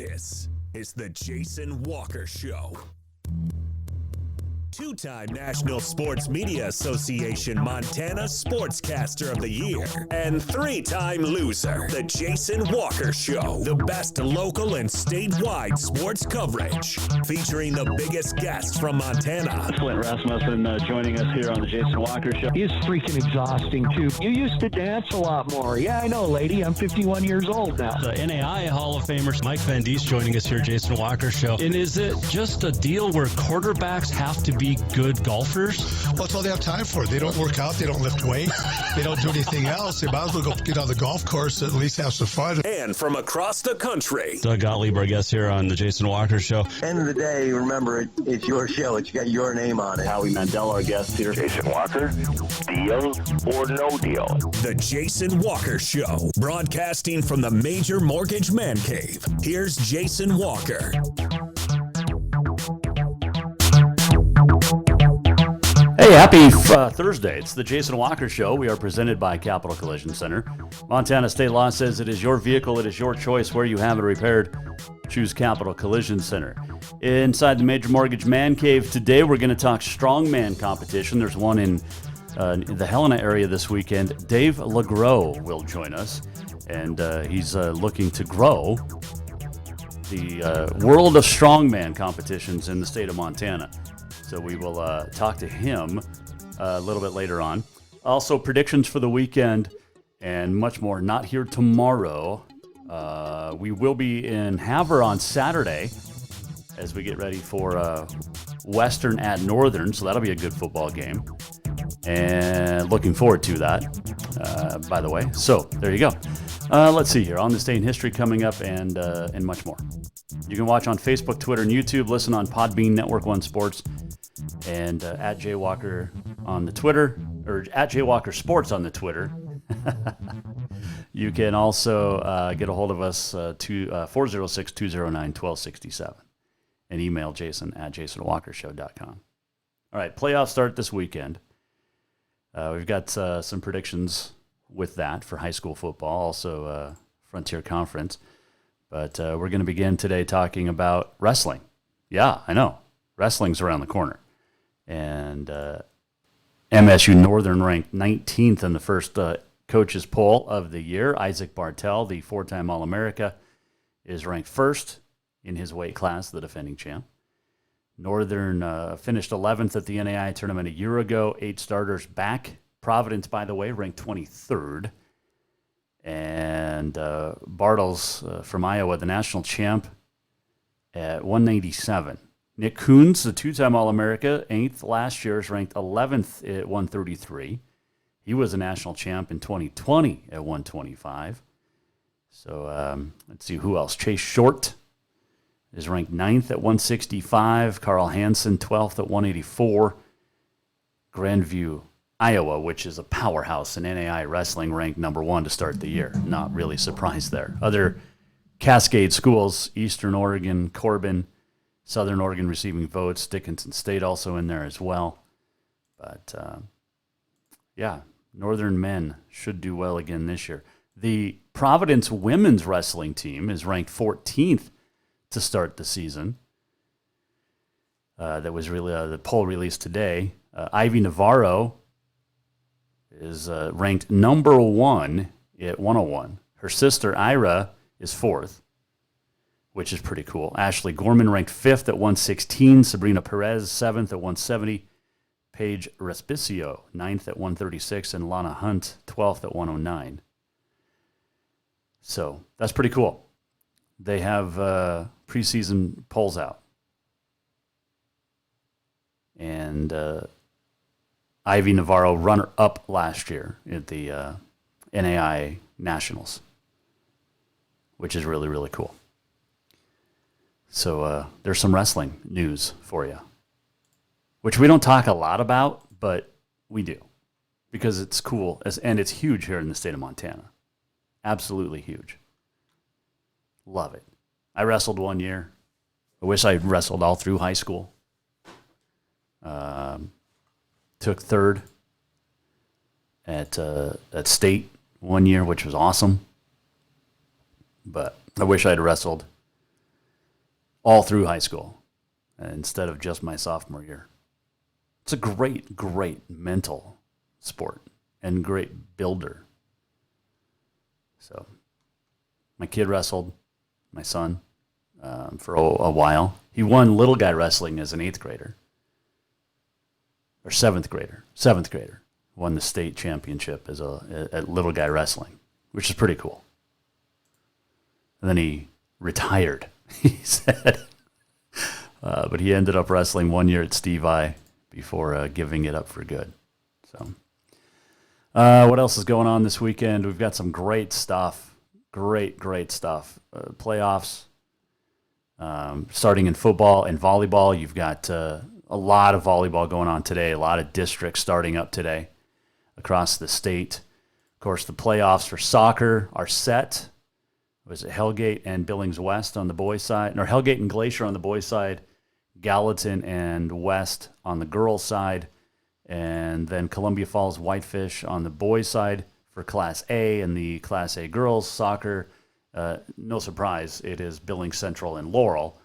This is the Jason Walker Show. Two-time National Sports Media Association Montana Sportscaster of the Year and three-time loser, the Jason Walker Show. The best local and statewide sports coverage, featuring the biggest guests from Montana. Flint Rasmussen joining us here on the Jason Walker Show. He's freaking exhausting, too. You used to dance a lot more. Yeah, I know, lady. I'm 51 years old now. The NAI Hall of Famer Mike Van Diest joining us here, Jason Walker Show. And is it just a deal where quarterbacks have to be good golfers? Well, that's all they have time for. They don't work out. They don't lift weights. They don't do anything else. They might as well go get on the golf course and at least have some fun. And from across the country, Doug Gottlieb, our guest here on the Jason Walker Show. End of the day, remember, it's your show. It's got your name on it. Howie Mandel, our guest here. Jason Walker, deal or no deal? The Jason Walker Show, broadcasting from the Major Mortgage Man Cave. Here's Jason Walker. Hey, happy Thursday. It's the Jason Walker Show. We are presented by Capital Collision Center. Montana state law says it is your vehicle, it is your choice where you have it repaired. Choose Capital Collision Center. Inside the Major Mortgage Man Cave today, we're going to talk Strongman Competition. There's one in the Helena area this weekend. Dave LeGros will join us, and he's looking to grow the world of Strongman competitions in the state of Montana. So we will talk to him a little bit later on. Also, predictions for the weekend and much more. Not here tomorrow. We will be in Havre on Saturday as we get ready for Western at Northern. So that'll be a good football game. And looking forward to that, by the way. So there you go. Let's see here. On this day in history coming up and much more. You can watch on Facebook, Twitter, and YouTube. Listen on Podbean, Network One Sports, and at Jaywalker on the Twitter, or at Jaywalker Sports on the Twitter. You can also get a hold of us to 406-209-1267 and email Jason at jasonwalkershow.com. All right, playoffs start this weekend. We've got some predictions with that for high school football, also Frontier Conference. But we're going to begin today talking about wrestling. Yeah, I know. Wrestling's around the corner. And MSU Northern ranked 19th in the first coaches poll of the year. Isaac Bartell, the four-time All-America, is ranked first in his weight class, the defending champ. Northern finished 11th at the NAI tournament a year ago, 8 starters back. Providence, by the way, ranked 23rd. And Bartles from Iowa, the national champ, at 197. Nick Coons, the two-time All-America, 8th last year, is ranked 11th at 133. He was a national champ in 2020 at 125. So let's see who else. Chase Short is ranked 9th at 165. Carl Hansen, 12th at 184. Grandview, Iowa, which is a powerhouse in NAI wrestling, ranked number 1 to start the year. Not really surprised there. Other Cascade schools, Eastern Oregon, Corbin, Southern Oregon receiving votes, Dickinson State also in there as well. But, yeah, Northern men should do well again this year. The Providence women's wrestling team is ranked 14th to start the season. That was really the poll released today. Ivy Navarro is ranked number 1 at 101. Her sister, Ira, is 4th, which is pretty cool. Ashley Gorman ranked 5th at 116. Sabrina Perez, 7th at 170. Paige Respicio, 9th at 136. And Lana Hunt, 12th at 109. So that's pretty cool. They have preseason polls out. And Ivy Navarro, runner-up last year at the NAI Nationals, which is really, really cool. So there's some wrestling news for you, which we don't talk a lot about, but we do because it's cool and it's huge here in the state of Montana. Absolutely huge. Love it. I wrestled one year. I wish I wrestled all through high school. Took 3rd at state one year, which was awesome. But I wish I'd wrestled all through high school instead of just my sophomore year. It's a great, great mental sport and great builder. So my kid wrestled, my son, for a while. He won little guy wrestling as an 8th grader. Or 7th grader. Won the state championship at little guy wrestling, which is pretty cool. And then he retired, he said. But he ended up wrestling 1 year at Steve I before giving it up for good. So, what else is going on this weekend? We've got some great stuff. Great stuff. Playoffs. Starting in football and volleyball. You've got a lot of volleyball going on today. A lot of districts starting up today across the state. Of course, the playoffs for soccer are set. Was it Hellgate and Billings West on the boys' side? Or Hellgate and Glacier on the boys' side. Gallatin and West on the girls' side. And then Columbia Falls Whitefish on the boys' side for Class A and the Class A girls soccer. No surprise, it is Billings Central and Laurel.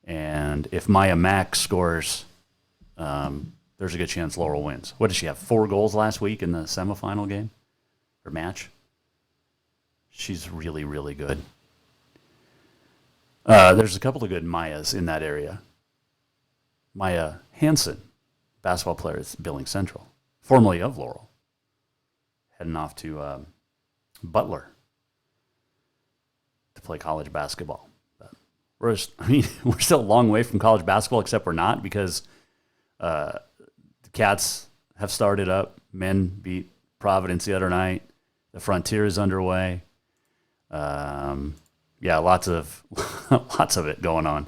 And if Maya Mack scores, there's a good chance Laurel wins. What did she have, 4 goals last week in the semifinal game or match? She's really, really good. There's a couple of good Mayas in that area. Maya Hansen, basketball player at Billings Central, formerly of Laurel, heading off to Butler to play college basketball. But we're still a long way from college basketball, except we're not, because the Cats have started up. Men beat Providence the other night. The Frontier is underway. Lots of it going on.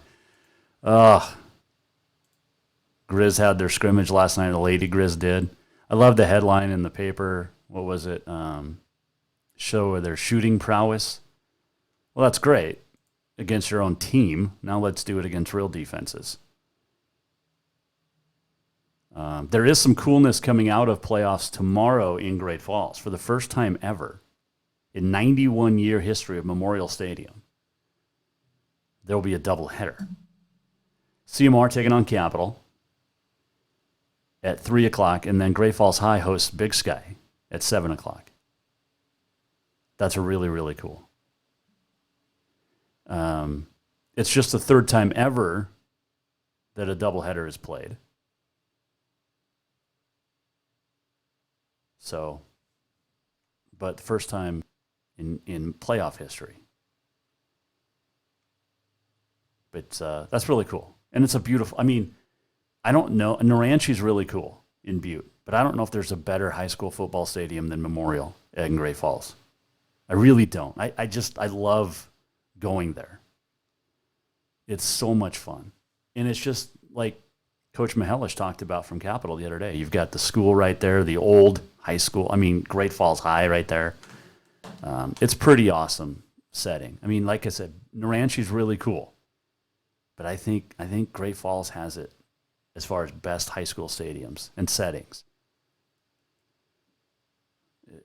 Grizz had their scrimmage last night. The Lady Grizz did. I love the headline in the paper. What was it? Show their shooting prowess. Well, that's great against your own team. Now let's do it against real defenses. There is some coolness coming out of playoffs tomorrow in Great Falls for the first time ever in 91-year history of Memorial Stadium. There will be a doubleheader. CMR taking on Capital at 3 o'clock, and then Great Falls High hosts Big Sky at 7 o'clock. That's really, really cool. It's just the third time ever that a doubleheader is played. So, but the first time in playoff history. But that's really cool. And it's a beautiful, I don't know, Naranchi's really cool in Butte, but I don't know if there's a better high school football stadium than Memorial in Great Falls. I really don't. I love going there. It's so much fun. And it's just like Coach Mihelish talked about from Capital the other day. You've got the school right there, the old high school. Great Falls High right there. It's pretty awesome setting. Like I said, Naranchi's really cool. But I think Great Falls has it as far as best high school stadiums and settings.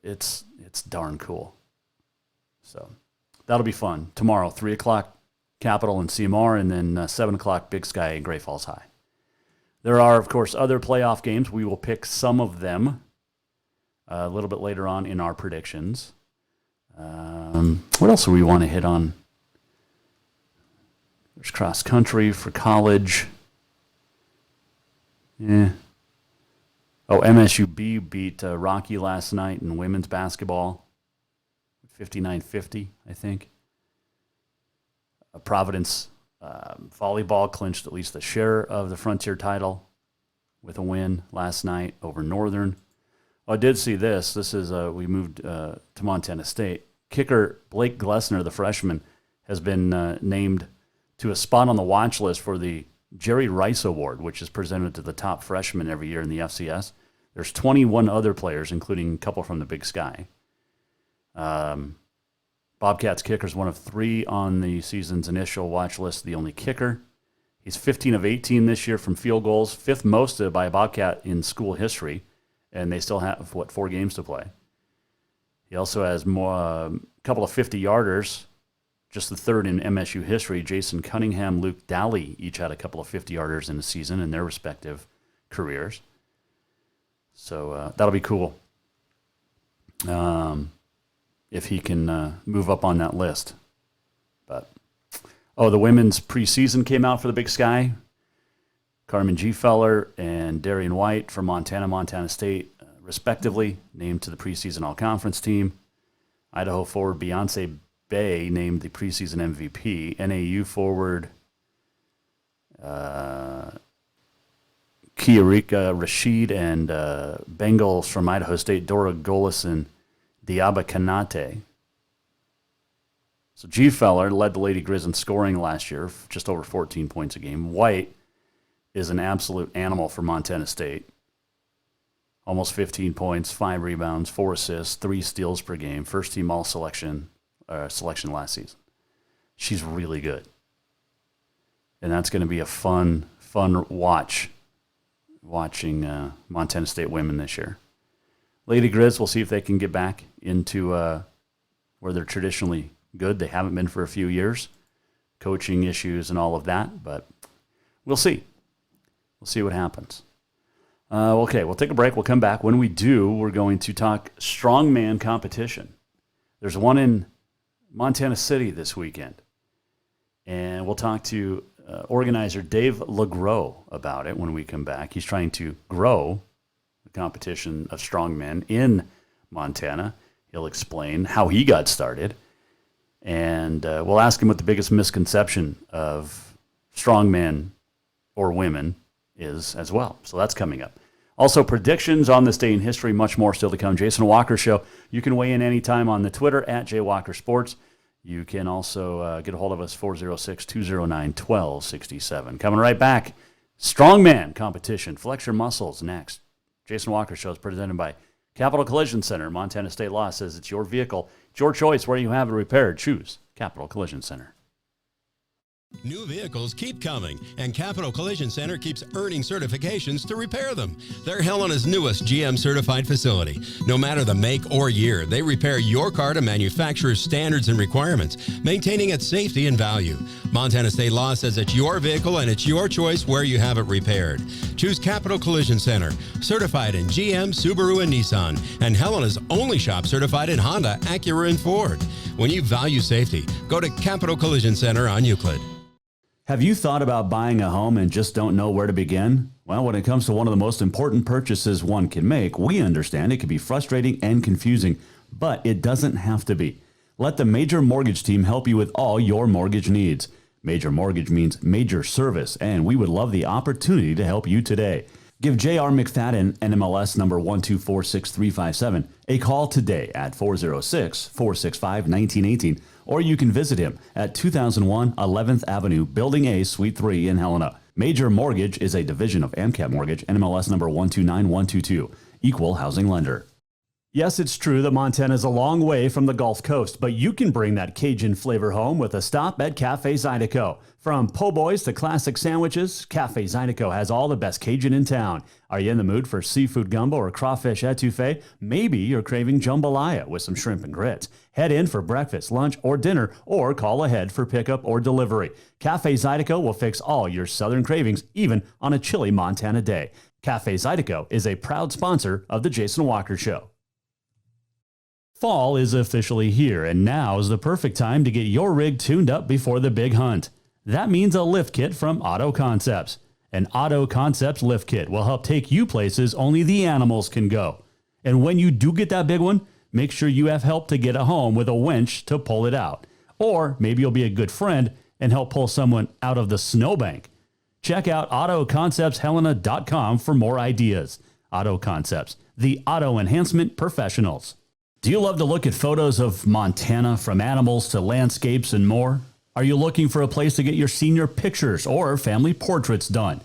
It's darn cool. So that'll be fun. Tomorrow, 3 o'clock, Capital and CMR, and then 7 o'clock, Big Sky and Great Falls High. There are, of course, other playoff games. We will pick some of them a little bit later on in our predictions. What else do we want to hit on? There's cross country for college. Yeah. Oh, MSUB beat Rocky last night in women's basketball. 59-50, I think. Providence volleyball clinched at least a share of the Frontier title with a win last night over Northern. I did see this. This is we moved to Montana State. Kicker Blake Glessner, the freshman, has been named to a spot on the watch list for the Jerry Rice Award, which is presented to the top freshmen every year in the FCS. There's 21 other players, including a couple from the Big Sky. Bobcats kicker is one of 3 on the season's initial watch list, the only kicker. He's 15 of 18 this year from field goals, 5th most by a Bobcat in school history, and they still have, 4 games to play. He also has a couple of 50-yarders just the third in MSU history. Jason Cunningham, Luke Daly each had a couple of 50-yarders in the season in their respective careers. So that'll be cool if he can move up on that list. But the women's preseason came out for the Big Sky. Carmen Gfeller and Darian White from Montana State, respectively, named to the preseason all-conference team. Idaho forward Beyonce Bay named the preseason MVP. NAU forward Kiarika Rashid and Bengals from Idaho State, Dora Golis and Diaba Kanate. So Gfeller led the Lady Grizz in scoring last year, just over 14 points a game. White is an absolute animal for Montana State. Almost 15 points, 5 rebounds, 4 assists, 3 steals per game. First team all selection last season. She's really good. And that's going to be a fun watching Montana State women this year. Lady Grizz, we'll see if they can get back into where they're traditionally good. They haven't been for a few years. Coaching issues and all of that, but we'll see. We'll see what happens. Okay, we'll take a break. We'll come back. When we do, we're going to talk Strongman Competition. There's one in Montana City this weekend. And we'll talk to organizer Dave LeGros about it when we come back. He's trying to grow the competition of strongmen in Montana. He'll explain how he got started. And we'll ask him what the biggest misconception of strongmen or women is as well. So that's coming up. Also, predictions on this day in history, much more still to come. Jason Walker Show. You can weigh in anytime on the Twitter at JWalkerSports. You can also get a hold of us, 406-209-1267. Coming right back, Strongman Competition. Flex your muscles next. Jason Walker Show is presented by Capital Collision Center. Montana State law says it's your vehicle. It's your choice where you have it repaired. Choose Capital Collision Center. New vehicles keep coming, and Capital Collision Center keeps earning certifications to repair them. They're Helena's newest GM-certified facility. No matter the make or year, they repair your car to manufacturer's standards and requirements, maintaining its safety and value. Montana State law says it's your vehicle, and it's your choice where you have it repaired. Choose Capital Collision Center, certified in GM, Subaru, and Nissan, and Helena's only shop certified in Honda, Acura, and Ford. When you value safety, go to Capital Collision Center on Euclid. Have you thought about buying a home and just don't know where to begin? Well, when it comes to one of the most important purchases one can make, we understand it can be frustrating and confusing, but it doesn't have to be. Let the Major Mortgage team help you with all your mortgage needs. Major Mortgage means major service, and we would love the opportunity to help you today. Give J.R. McFadden, NMLS number 1246357, a call today at 406-465-1918, or you can visit him at 2001 11th Avenue, Building A, Suite 3 in Helena. Major Mortgage is a division of AMCAP Mortgage, NMLS number 129122, equal housing lender. Yes, it's true that Montana is a long way from the Gulf Coast, but you can bring that Cajun flavor home with a stop at Cafe Zydeco. From po' boys to classic sandwiches, Cafe Zydeco has all the best Cajun in town. Are you in the mood for seafood gumbo or crawfish etouffee? Maybe you're craving jambalaya with some shrimp and grits. Head in for breakfast, lunch, or dinner, or call ahead for pickup or delivery. Cafe Zydeco will fix all your southern cravings, even on a chilly Montana day. Cafe Zydeco is a proud sponsor of The Jason Walker Show. Fall is officially here, and now is the perfect time to get your rig tuned up before the big hunt. That means a lift kit from Auto Concepts. An Auto Concepts lift kit will help take you places only the animals can go. And when you do get that big one, make sure you have help to get it home with a winch to pull it out. Or maybe you'll be a good friend and help pull someone out of the snowbank. Check out AutoConceptsHelena.com for more ideas. Auto Concepts, the auto enhancement professionals. Do you love to look at photos of Montana, from animals to landscapes and more? Are you looking for a place to get your senior pictures or family portraits done?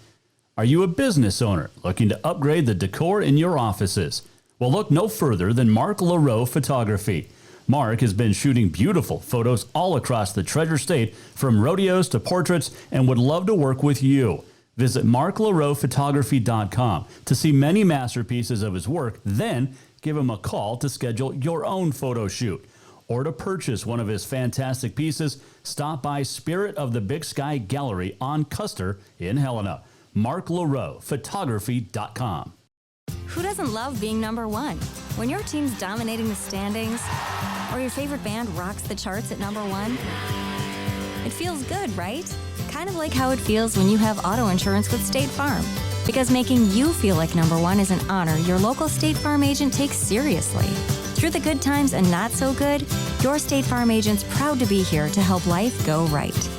Are you a business owner looking to upgrade the decor in your offices? Well, look no further than Mark Laro Photography. Mark has been shooting beautiful photos all across the Treasure State, from rodeos to portraits, and would love to work with you. Visit marklarophotography.com to see many masterpieces of his work, then give him a call to schedule your own photo shoot. or to purchase one of his fantastic pieces, stop by Spirit of the Big Sky Gallery on Custer in Helena. Mark Laro, photography.com. Who doesn't love being number one? When your team's dominating the standings, or your favorite band rocks the charts at number one, it feels good, right? Kind of like how it feels when you have auto insurance with State Farm. Because making you feel like number one is an honor your local State Farm agent takes seriously. Through the good times and not so good, your State Farm agent's proud to be here to help life go right.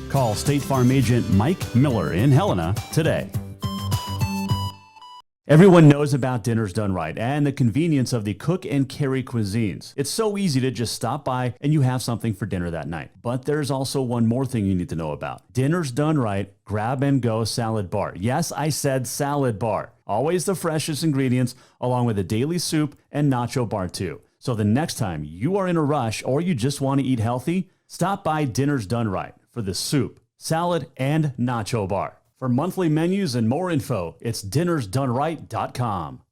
Call State Farm agent Mike Miller in Helena today. Everyone knows about Dinners Done Right and the convenience of the cook and carry cuisines. It's so easy to just stop by and you have something for dinner that night. But there's also one more thing you need to know about. Dinners Done Right Grab and Go Salad Bar. Yes, I said salad bar. Always the freshest ingredients, along with a daily soup and nacho bar too. So the next time you are in a rush or you just want to eat healthy, stop by Dinners Done Right for the soup, salad, and nacho bar. For monthly menus and more info, it's dinnersdoneright.com.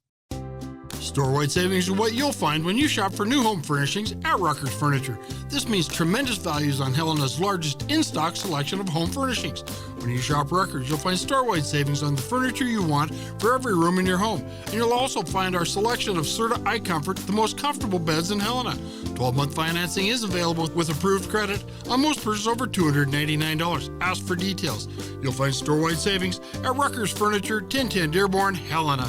Store-wide savings are what you'll find when you shop for new home furnishings at Rucker's Furniture. This means tremendous values on Helena's largest in-stock selection of home furnishings. When you shop Rucker's, you'll find store-wide savings on the furniture you want for every room in your home. And you'll also find our selection of Serta iComfort, the most comfortable beds in Helena. 12-month financing is available with approved credit on most purchases over $299. Ask for details. You'll find store-wide savings at Rucker's Furniture, 1010 Dearborn, Helena.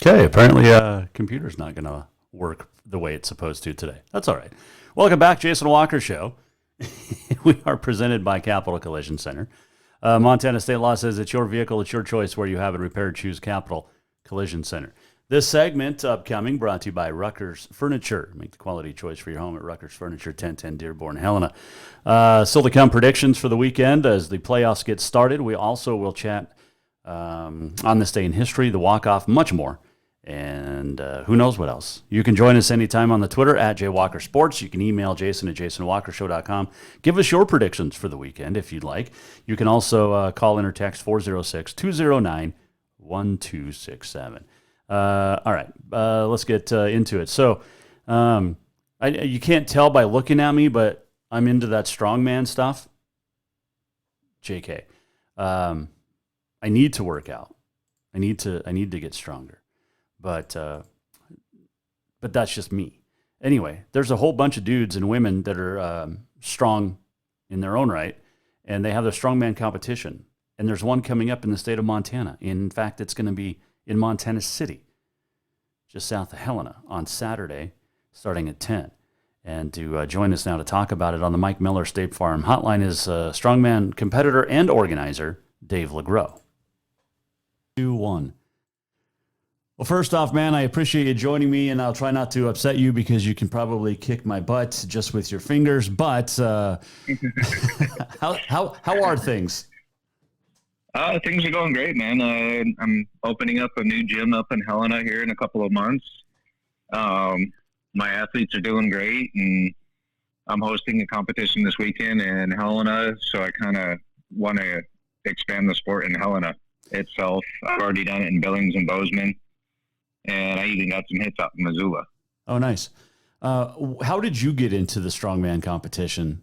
Okay, apparently computer's not going to work the way it's supposed to today. That's all right. Welcome back, Jason Walker Show. We are presented by Capital Collision Center. Montana state law says it's your vehicle, it's your choice where you have it repaired. Choose Capital Collision Center. This segment upcoming brought to you by Rucker's Furniture. Make the quality choice for your home at Rucker's Furniture, 1010 Dearborn, Helena. Still to come predictions for the weekend as the playoffs get started. We also will chat on this day in history, the walk-off, much more. And who knows what else. You can join us anytime on the Twitter at JWalkerSports. You can email Jason at JasonWalkerShow.com. Give us your predictions for the weekend if you'd like. You can also call in or text 406-209-1267. All right, let's get into it. So you can't tell by looking at me, but I'm into that strongman stuff. JK. I need to work out. I need to get stronger. But that's just me. Anyway, there's a whole bunch of dudes and women that are strong in their own right, and they have their strongman competition. And there's one coming up in the state of Montana. In fact, it's going to be in Montana City, just south of Helena, on Saturday, starting at 10. And to join us now to talk about it on the Mike Miller State Farm hotline is strongman competitor and organizer, Dave LeGros. 2-1. Well, first off, man, I appreciate you joining me, and I'll try not to upset you because you can probably kick my butt just with your fingers. But how are things? Things are going great, man. I'm opening up a new gym up in Helena here in a couple of months. My athletes are doing great, and I'm hosting a competition this weekend in Helena, so I kind of want to expand the sport in Helena itself. I've already done it in Billings and Bozeman. And I even got some hits out in Missoula. Oh, nice. How did you get into the strongman competition?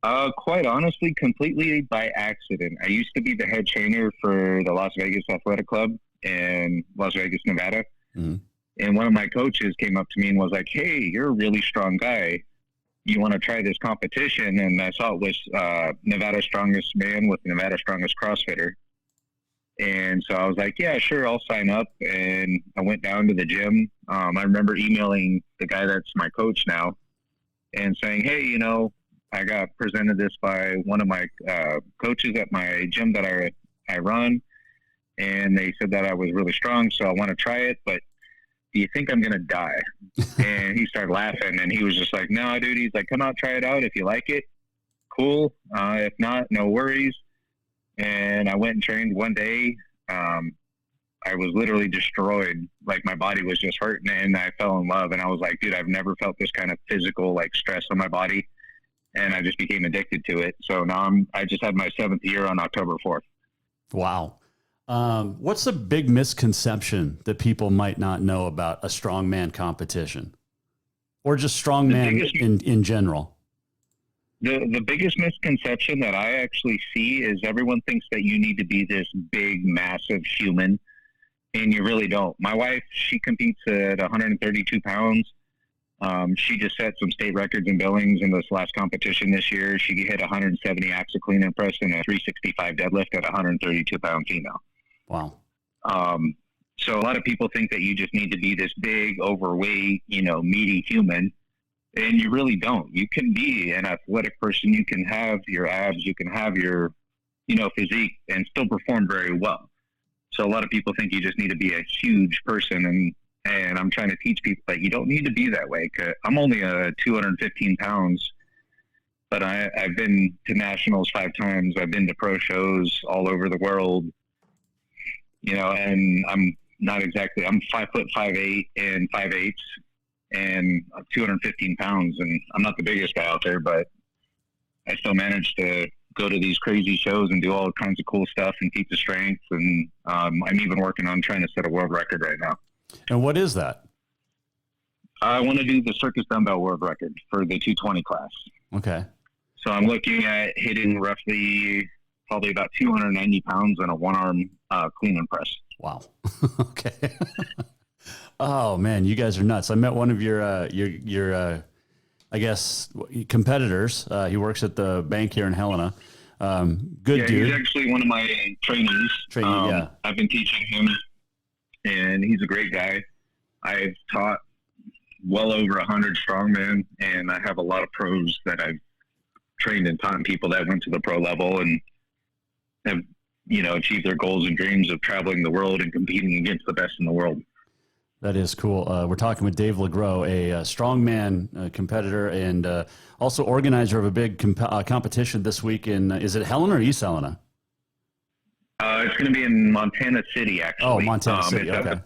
Quite honestly, completely by accident. I used to be the head trainer for the Las Vegas Athletic Club in Las Vegas, Nevada. Mm-hmm. And one of my coaches came up to me and was like, "Hey, you're a really strong guy. You want to try this competition?" And I saw it was Nevada's Strongest Man with Nevada's Strongest CrossFitter. And so I was like, yeah, sure, I'll sign up. And I went down to the gym. I remember emailing the guy that's my coach now and saying, hey, you know, I got presented this by one of my coaches at my gym that I run. And they said that I was really strong, so I want to try it. But do you think I'm going to die? And he started laughing. And he was just like, no, dude. He's like, come out, try it out. If you like it, cool. If not, no worries. And I went and trained one day. I was literally destroyed. Like my body was just hurting, and I fell in love. And I was like, dude, I've never felt this kind of physical like stress on my body. And I just became addicted to it. So now I just had my 7th year on October 4th. Wow. What's a big misconception that people might not know about a strongman competition or just strongman in general? The biggest misconception that I actually see is everyone thinks that you need to be this big, massive human, and you really don't. My wife, she competes at 132 pounds. She just set some state records in Billings in this last competition this year. She hit 170 axle clean and press and a 365 deadlift at 132 pound female. Wow. So a lot of people think that you just need to be this big, overweight, meaty human. And you really don't. You can be an athletic person. You can have your abs. You can have your, physique and still perform very well. So a lot of people think you just need to be a huge person. And I'm trying to teach people that you don't need to be that way. 'Cause I'm only 215 pounds, but I've been to nationals 5 times. I've been to pro shows all over the world, and I'm 5'5'8" and 5'8" and 215 pounds. And I'm not the biggest guy out there, but I still managed to go to these crazy shows and do all kinds of cool stuff and keep the strength. And I'm even working on trying to set a world record right now. And what is that? I want to do the circus dumbbell world record for the 220 class. Okay. So I'm looking at hitting roughly probably about 290 pounds on a one-arm clean and press. Wow. Okay. Oh man, you guys are nuts. I met one of your I guess competitors. He works at the bank here in Helena. Good dude. He's actually one of my trainees. Yeah. I've been teaching him, and he's a great guy. I've taught well over 100 strongmen, and I have a lot of pros that I've trained and taught people that went to the pro level and have, achieved their goals and dreams of traveling the world and competing against the best in the world. That is cool. We're talking with Dave LeGros, a strongman competitor and also organizer of a big competition this week in, is it Helena or East Helena? It's going to be in Montana City, actually. Oh, Montana City, okay.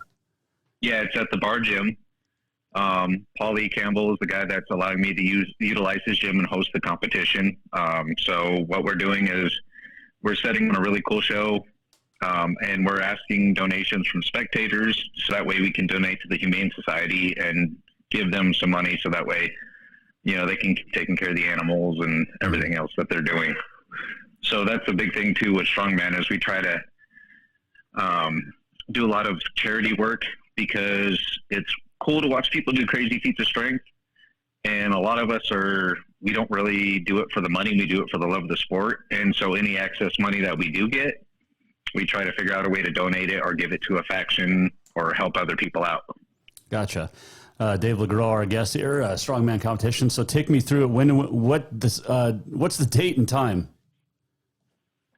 It's at the bar gym. Paul E. Campbell is the guy that's allowing me to utilize his gym and host the competition. So what we're doing is we're setting on a really cool show. And we're asking donations from spectators so that way we can donate to the Humane Society and give them some money so that way, they can keep taking care of the animals and everything else that they're doing. So that's a big thing too with Strongman is we try to do a lot of charity work because it's cool to watch people do crazy feats of strength. And a lot of us we don't really do it for the money. We do it for the love of the sport. And so any excess money that we do get, we try to figure out a way to donate it or give it to a faction or help other people out. Gotcha. Dave LeGros, our guest here, Strongman Competition. So take me through it. What's the date and time?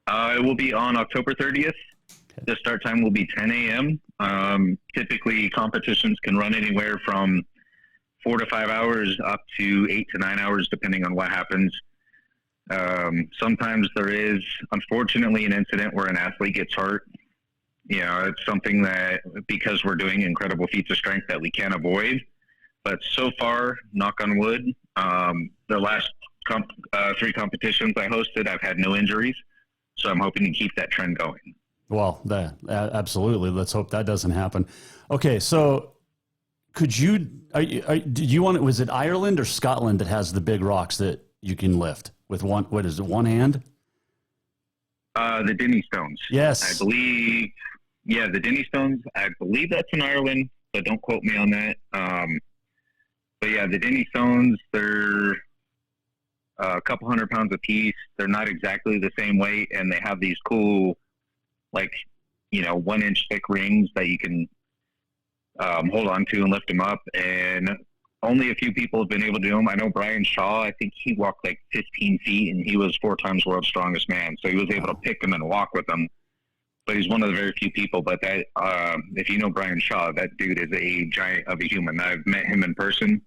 It will be on October 30th. Okay. The start time will be 10 a.m. Typically, competitions can run anywhere from 4 to 5 hours up to 8 to 9 hours, depending on what happens. Sometimes there is, unfortunately, an incident where an athlete gets hurt. It's something that, because we're doing incredible feats of strength, that we can't avoid. But so far, knock on wood, the last 3 competitions I hosted, I've had no injuries. So I'm hoping to keep that trend going. Well, absolutely. Let's hope that doesn't happen. Okay, so could you, did you want, was it Ireland or Scotland that has the big rocks that you can lift with one, what is it, one hand? The Denny Stones. Yes. I believe, the Denny Stones, I believe that's in Ireland, but don't quote me on that. But yeah, the Denny Stones, they're a couple 100 pounds a piece. They're not exactly the same weight, and they have these cool, 1-inch thick rings that you can hold on to and lift them up. And only a few people have been able to do them. I know Brian Shaw, I think he walked 15 feet, and he was 4 times world's strongest man. So he was able to pick them and walk with them. But he's one of the very few people. But that, if you know Brian Shaw, that dude is a giant of a human. I've met him in person,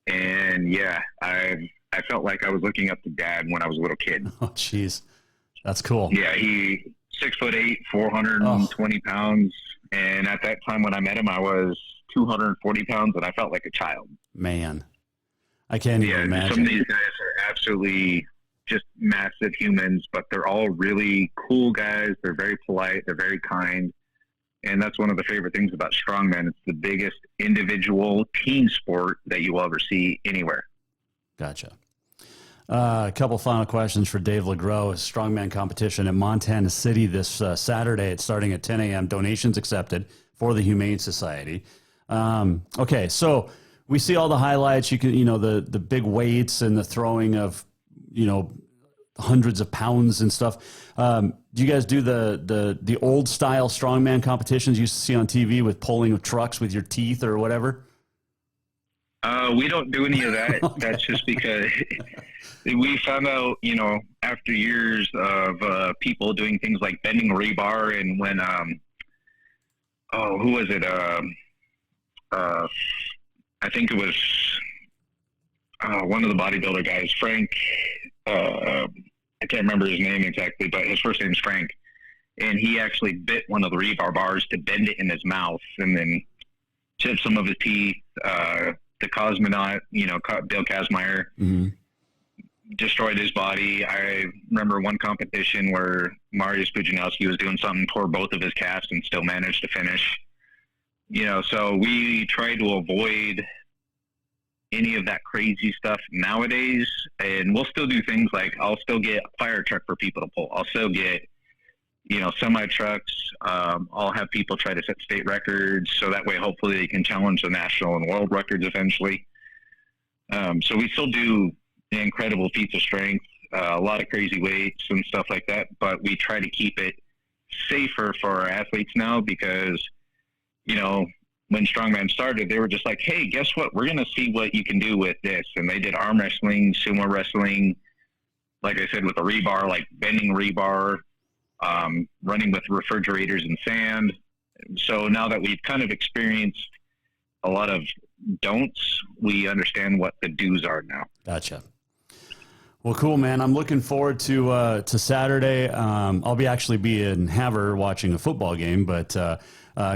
and I felt like I was looking up to Dad when I was a little kid. Oh, jeez, that's cool. Yeah, he 6'8", 420 pounds, And at that time when I met him, I was 240 pounds, and I felt like a child. Man, I can't even imagine. Some of these guys are absolutely just massive humans, but they're all really cool guys. They're very polite. They're very kind. And that's one of the favorite things about strongman. It's the biggest individual team sport that you will ever see anywhere. Gotcha. A couple final questions for Dave LeGros. Strongman competition in Montana City this Saturday. It's starting at 10 a.m. Donations accepted for the Humane Society. Okay, so we see all the highlights. You can, the big weights and the throwing of, hundreds of pounds and stuff. Do you guys do the old style strongman competitions you used to see on TV with pulling of trucks with your teeth or whatever? We don't do any of that. Okay. That's just because we found out, after years of people doing things like bending rebar, and when, who was it? I think it was one of the bodybuilder guys, Frank. I can't remember his name exactly, but his first name is Frank. And he actually bit one of the rebar bars to bend it in his mouth and then chipped some of his teeth. The cosmonaut, Bill Kazmaier, destroyed his body. I remember one competition where Mariusz Pudzianowski was doing something, tore both of his calves and still managed to finish. So we try to avoid any of that crazy stuff nowadays, and we'll still do things like I'll still get a fire truck for people to pull. I'll still get, semi trucks. I'll have people try to set state records, so that way hopefully they can challenge the national and world records eventually. So we still do incredible feats of strength, a lot of crazy weights and stuff like that, but we try to keep it safer for our athletes now because, when Strongman started, they were just like, hey, guess what? We're going to see what you can do with this. And they did arm wrestling, sumo wrestling, like I said, with a rebar, like bending rebar, running with refrigerators and sand. So now that we've kind of experienced a lot of don'ts, we understand what the do's are now. Gotcha. Well, cool, man. I'm looking forward to Saturday. I'll be in Havre watching a football game, but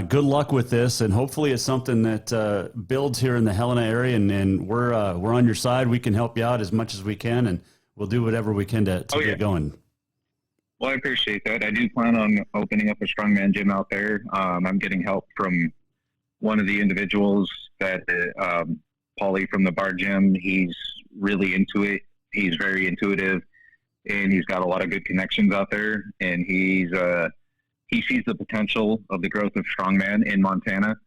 good luck with this, and hopefully it's something that builds here in the Helena area, and we're on your side. We can help you out as much as we can, and we'll do whatever we can to get going. Well, I appreciate that. I do plan on opening up a strongman gym out there. I'm getting help from one of the individuals that Paulie from the bar gym. He's really into it. He's very intuitive, and he's got a lot of good connections out there, and he sees the potential of the growth of strongman in Montana.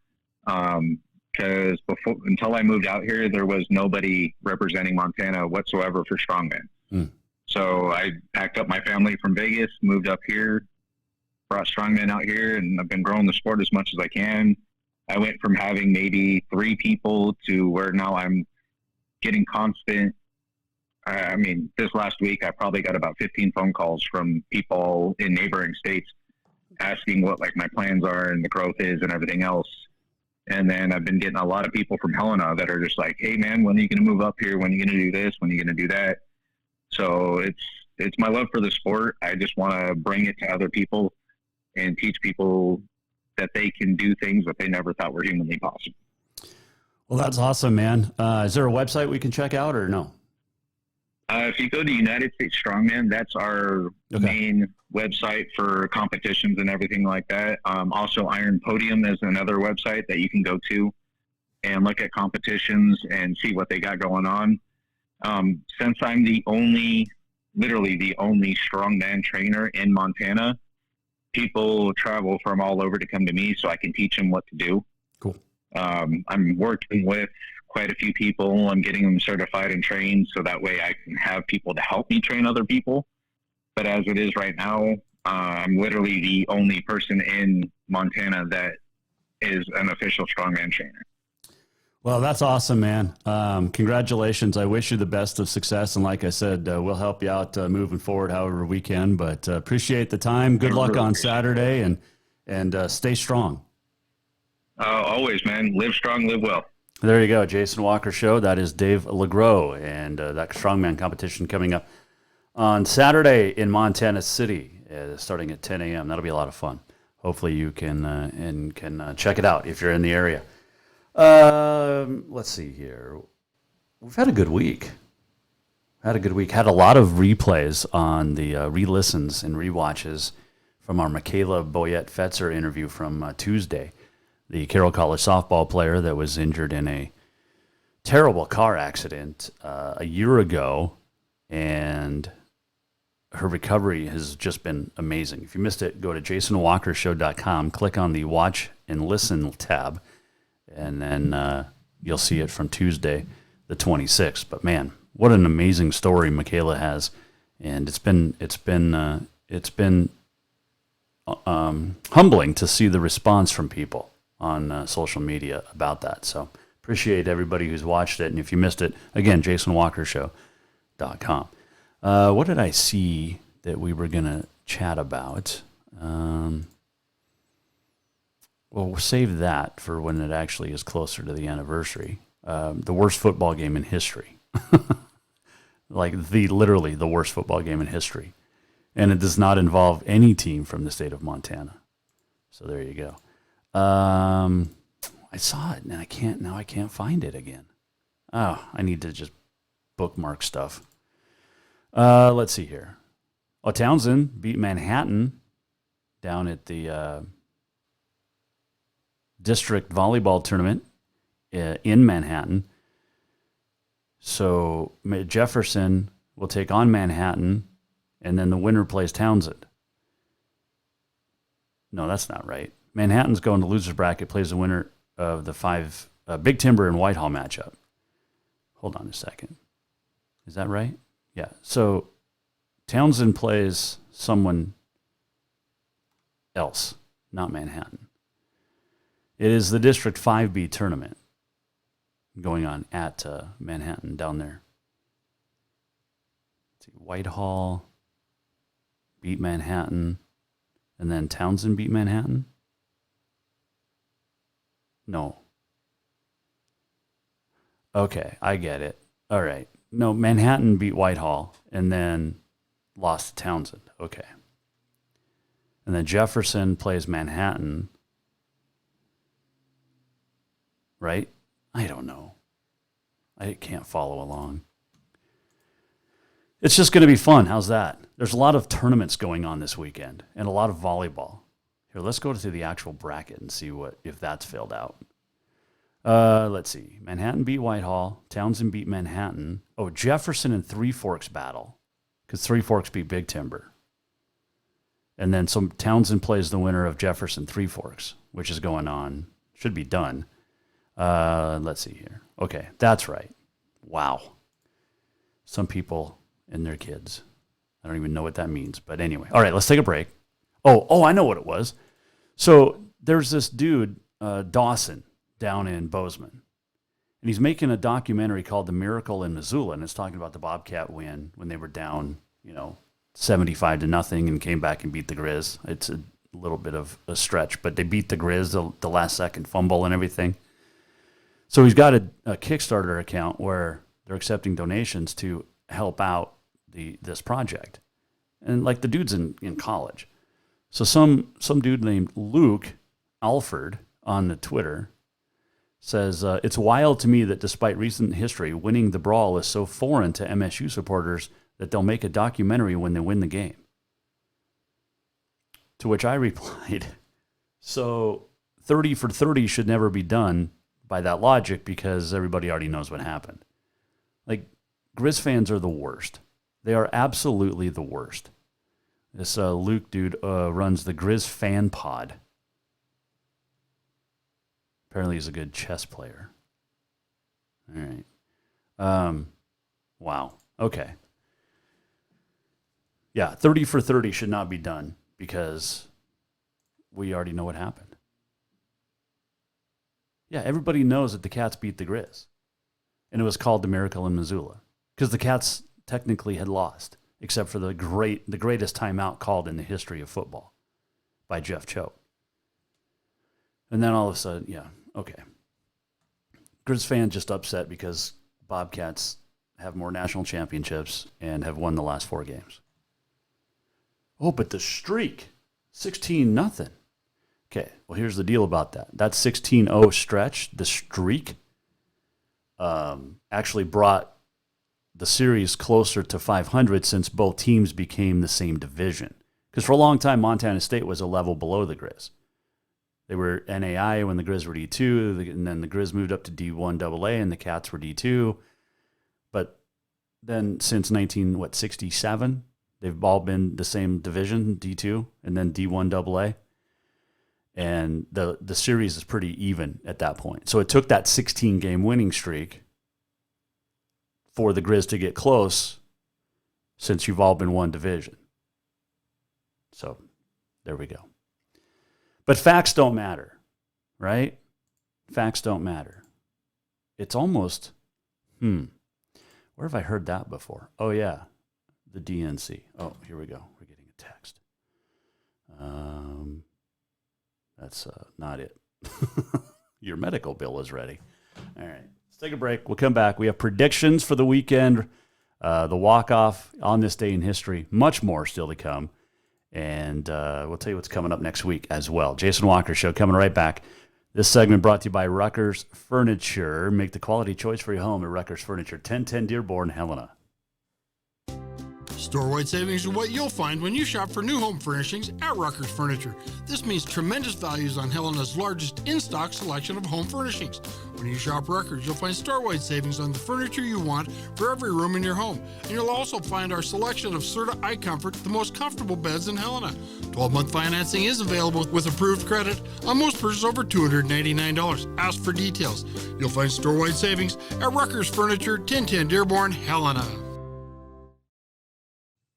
Because until I moved out here, there was nobody representing Montana whatsoever for strongman. So I packed up my family from Vegas, moved up here, brought strongman out here, and I've been growing the sport as much as I can. I went from having maybe 3 people to where now I'm getting constant. I mean, this last week, I probably got about 15 phone calls from people in neighboring states asking what my plans are and the growth is and everything else. And then I've been getting a lot of people from Helena that are just like, hey man, when are you going to move up here? When are you going to do this? When are you going to do that? So it's my love for the sport. I just want to bring it to other people and teach people that they can do things that they never thought were humanly possible. Well, that's awesome, man. Is there a website we can check out or no? If you go to United States Strongman, that's our main website for competitions and everything like that. Also, Iron Podium is another website that you can go to and look at competitions and see what they got going on. Since I'm literally the only strongman trainer in Montana, people travel from all over to come to me so I can teach them what to do. Cool. I'm working with quite a few people. I'm getting them certified and trained so that way I can have people to help me train other people. But as it is right now, I'm literally the only person in Montana that is an official strongman trainer. Well, that's awesome, man. Congratulations. I wish you the best of success. And like I said, we'll help you out moving forward however we can, but appreciate the time. Good luck on Saturday and stay strong. Always, man. Live strong, live well. There you go. Jason Walker Show. That is Dave LeGros, and that strongman competition coming up on Saturday in Montana City, starting at 10 a.m. That'll be a lot of fun. hopefully you can check it out if you're in the area. Let's see here. We've had a good week. Had a lot of replays on the re-listens and rewatches from our Michaela Boyette-Fetzer interview from Tuesday, the Carroll College softball player that was injured in a terrible car accident a year ago, and her recovery has just been amazing. If you missed it, go to jasonwalkershow.com, click on the Watch and Listen tab, and then you'll see it from Tuesday, the 26th. But man, what an amazing story Michaela has, and it's been humbling to see the response from people on social media about that. So appreciate everybody who's watched it, and if you missed it, again, jasonwalkershow.com. What did I see that we were going to chat about? Well, we'll save that for when it actually is closer to the anniversary. The worst football game in history. Like literally the worst football game in history. And it does not involve any team from the state of Montana. So there you go. I saw it and I can't find it again. Oh, I need to just bookmark stuff. Let's see here. Oh, Townsend beat Manhattan down at the district volleyball tournament in Manhattan. So Jefferson will take on Manhattan, and then the winner plays Townsend. No, that's not right. Manhattan's going to loser's bracket, plays the winner of the 5 Big Timber and Whitehall matchup. Hold on a second. Is that right? Yeah. So Townsend plays someone else, not Manhattan. It is the District 5B tournament going on at Manhattan down there. Let's see, Whitehall beat Manhattan, and then Townsend beat Manhattan? No. Okay, I get it. All right. No, Manhattan beat Whitehall and then lost to Townsend. Okay. And then Jefferson plays Manhattan. Right? I don't know. I can't follow along. It's just going to be fun. How's that? There's a lot of tournaments going on this weekend and a lot of volleyball. Here, let's go to the actual bracket and see if that's filled out. Let's see. Manhattan beat Whitehall. Townsend beat Manhattan. Oh, Jefferson and Three Forks battle because Three Forks beat Big Timber. And then Townsend plays the winner of Jefferson Three Forks, which is going on. Should be done. Let's see here. Okay, that's right. Wow. Some people and their kids. I don't even know what that means. But anyway. All right, let's take a break. Oh, I know what it was. So there's this dude, Dawson, down in Bozeman. And he's making a documentary called The Miracle in Missoula. And it's talking about the Bobcat win when they were down, 75-0 and came back and beat the Grizz. It's a little bit of a stretch, but they beat the Grizz, the last second fumble and everything. So he's got a Kickstarter account where they're accepting donations to help out this project. And like the dude's in college. So some dude named Luke Alford on the Twitter says, it's wild to me that despite recent history, winning the brawl is so foreign to MSU supporters that they'll make a documentary when they win the game. To which I replied, so 30 for 30 should never be done by that logic because everybody already knows what happened. Like, Grizz fans are the worst. They are absolutely the worst. This Luke dude runs the Grizz Fan Pod. Apparently he's a good chess player. All right. Wow. Okay. Yeah, 30 for 30 should not be done because we already know what happened. Yeah, everybody knows that the Cats beat the Grizz. And it was called The Miracle in Missoula because the Cats technically had lost, except for the greatest timeout called in the history of football by Jeff Choate. And then all of a sudden, yeah, okay. Grizz fan just upset because Bobcats have more national championships and have won the last 4 games. Oh, but the streak, 16-0. Okay, well, here's the deal about that. That 16-0 stretch, the streak, actually brought the series closer to 500 since both teams became the same division. Because for a long time, Montana State was a level below the Grizz. They were NAI when the Grizz were D2, and then the Grizz moved up to D1 AA, and the Cats were D2. But then since 1967, they've all been the same division, D2, and then D1 AA. And the series is pretty even at that point. So it took that 16-game winning streak for the Grizz to get close since you've all been one division. So there we go. But facts don't matter, right? Facts don't matter. It's almost, where have I heard that before? Oh, yeah, the DNC. Oh, here we go. We're getting a text. That's not it. Your medical bill is ready. All right, let's take a break. We'll come back. We have predictions for the weekend, the walk-off on this day in history, much more still to come. And we'll tell you what's coming up next week as well. Jason Walker Show coming right back. This segment brought to you by Rucker's Furniture. Make the quality choice for your home at Rucker's Furniture, 1010 Dearborn, Helena. Store-wide savings are what you'll find when you shop for new home furnishings at Rucker's Furniture. This means tremendous values on Helena's largest in-stock selection of home furnishings. When you shop Rucker's, you'll find store-wide savings on the furniture you want for every room in your home. And you'll also find our selection of Serta iComfort, the most comfortable beds in Helena. 12-month financing is available with approved credit on most purchases over $289. Ask for details. You'll find store-wide savings at Rucker's Furniture, 1010 Dearborn, Helena.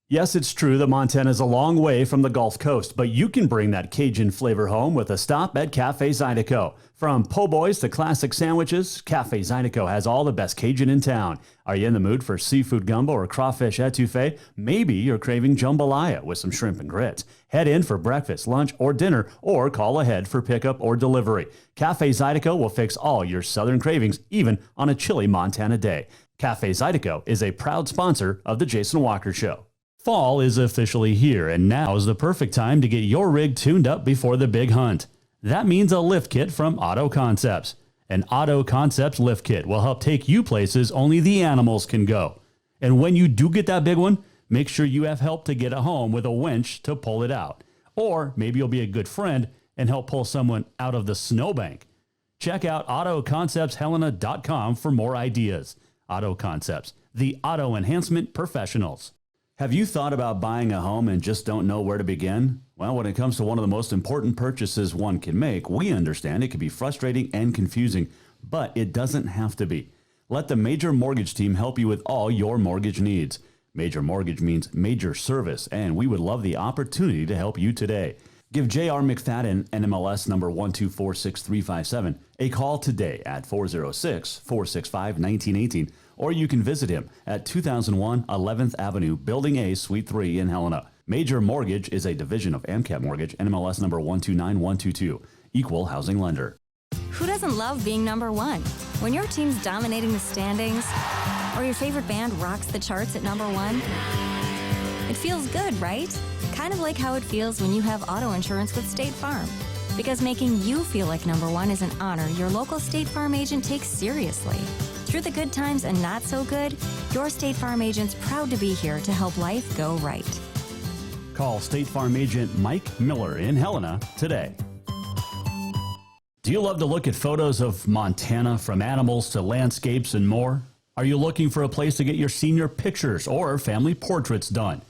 Yes, it's true that Montana is a long way from the Gulf Coast, but you can bring that Cajun flavor home with a stop at Cafe Zydeco. From po' boys to classic sandwiches, Cafe Zydeco has all the best Cajun in town. Are you in the mood for seafood gumbo or crawfish etouffee? Maybe you're craving jambalaya with some shrimp and grits. Head in for breakfast, lunch, or dinner, or call ahead for pickup or delivery. Cafe Zydeco will fix all your southern cravings, even on a chilly Montana day. Cafe Zydeco is a proud sponsor of The Jason Walker Show. Fall is officially here, and now is the perfect time to get your rig tuned up before the big hunt. That means a lift kit from Auto Concepts. An Auto Concepts lift kit will help take you places only the animals can go. And when you do get that big one, make sure you have help to get it home with a winch to pull it out. Or maybe you'll be a good friend and help pull someone out of the snowbank. Check out AutoConceptsHelena.com for more ideas. Auto Concepts, the auto enhancement professionals. Have you thought about buying a home and just don't know where to begin? Well, when it comes to one of the most important purchases one can make, we understand it can be frustrating and confusing, but it doesn't have to be. Let the Major Mortgage team help you with all your mortgage needs. Major Mortgage means major service, and we would love the opportunity to help you today. Give J.R. McFadden, NMLS number 1246357, a call today at 406-465-1918, or you can visit him at 2001 11th Avenue, Building A, Suite 3 in Helena. Major Mortgage is a division of AMCAP Mortgage, NMLS number 129122, equal housing lender. Who doesn't love being number one? When your team's dominating the standings, or your favorite band rocks the charts at number one, it feels good, right? Kind of like how it feels when you have auto insurance with State Farm. Because making you feel like number one is an honor your local State Farm agent takes seriously. Through the good times and not so good, your State Farm agent's proud to be here to help life go right. Call State Farm agent Mike Miller in Helena today. Do you love to look at photos of Montana, from animals to landscapes and more? Are you looking for a place to get your senior pictures or family portraits done?